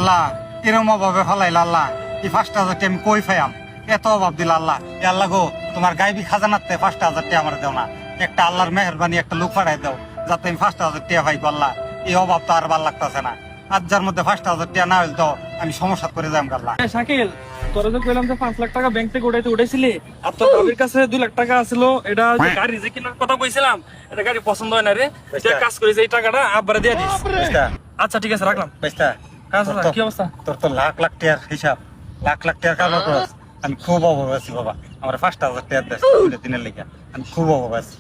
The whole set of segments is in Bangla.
আল্লাহ এরম অভাবে ফেলাইল আল্লাহ, এই 5,000 টাকা আমি কই পাইয়াম? এত অভাব দিল আল্লাহ। এ আল্লাহ গো, তোমার গাইবি খাজানাতে 5,000 টাকা আমার দেও না, একটা আল্লাহর মেহরবানি একটা লোক পাঠাই দাও যাতে আমি 5,000 টাকা পাইবো আল্লাহ। এই অভাব তো আর ভাল লাগতেছে না, আজ যার মধ্যে 5,000 টাকা না হইল তো আমি সমস্যা করে যাম আল্লাহ। শাকিল, তোরা যে কইলাম যে 5 লাখ টাকা ব্যাংক থেকে উঠাইছিলি, আর তোর ভাবির কাছে 2 লাখ টাকা আছিল, এটা যে গাড়ি যে কেনার কথা কইছিলাম, এটা গাড়ি পছন্দ হয় না রে, এটা কাজ করিস এই টাকাটা আব্বারে দিয়ে দিস। আচ্ছা ঠিক আছে, রাখলাম। আচ্ছা, কি অবস্থা? তোর তো লাখ লাখ টাকার হিসাব, লাখ লাখ টাকার কারবার করস। আমি খুব অভাব আছি বাবা, আমার 5,000 টাকা দেশ দিনের লেগে আমি খুব অভাব আছি।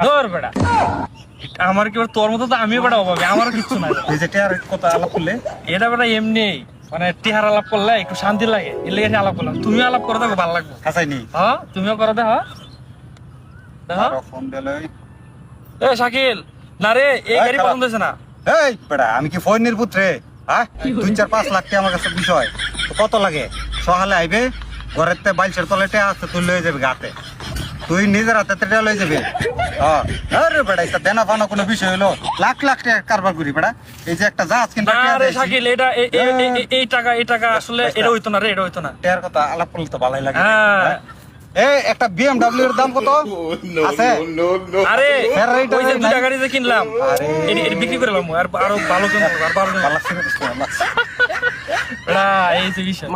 ধর বেটা, আমার কি তোর মতো তো আমিও বেটা অভাবে, আমারও কিচ্ছু নাই। এই যে টাকার কথা আলাপ করলে এটা বেটা এমনি মানে টিহার আলাপ করলে একটু শান্তি লাগে, এর লেগে আলাপ করলাম। তুমিও আলাপ করে দেখো, ভালো লাগবে। হাসাইনি হ্যাঁ, তুমিও করো দেখো। ফোন দিলে এ শাকিল, না রে, এই গাড়ি পছন্দ হয়েছে না। এই বেটা, আমি কি ফৈনির পুত্রে? হ্যাঁ, 2-4-5 লাখ টাকা আমার কাছে বিষয় তো কত লাগে? সকালে আইবে, ঘরের তে বাইশের তলেটে আছে, তুই লয়ে যাবে গাতে, তুই নিজের হাতে টেটা লয়ে যাবে। আরে বেটা, এটা দেনা পানা কোনো বিষয় হলো? লাখ লাখ টাকা কারবার করি বেটা। এই যে একটা জাহাজ কিনতে না রে শাকিল, এটা এই টাকা আসলে এটা হইতো না রে, এটা হইতো না। টাকার কথা আলাপ করলে তো ভালোই লাগে। হ্যাঁ। এই একটা BMW এর দাম কত আছে? আরে স্যার, এইটা ওই যে নাই। দুটা গাড়ি যে কিনলাম, আরে এটা বিক্রি করে লাম, আর আরো ভালো জন, আর ভালো জন। ভালো লাগছে না? এই যে বিষয়।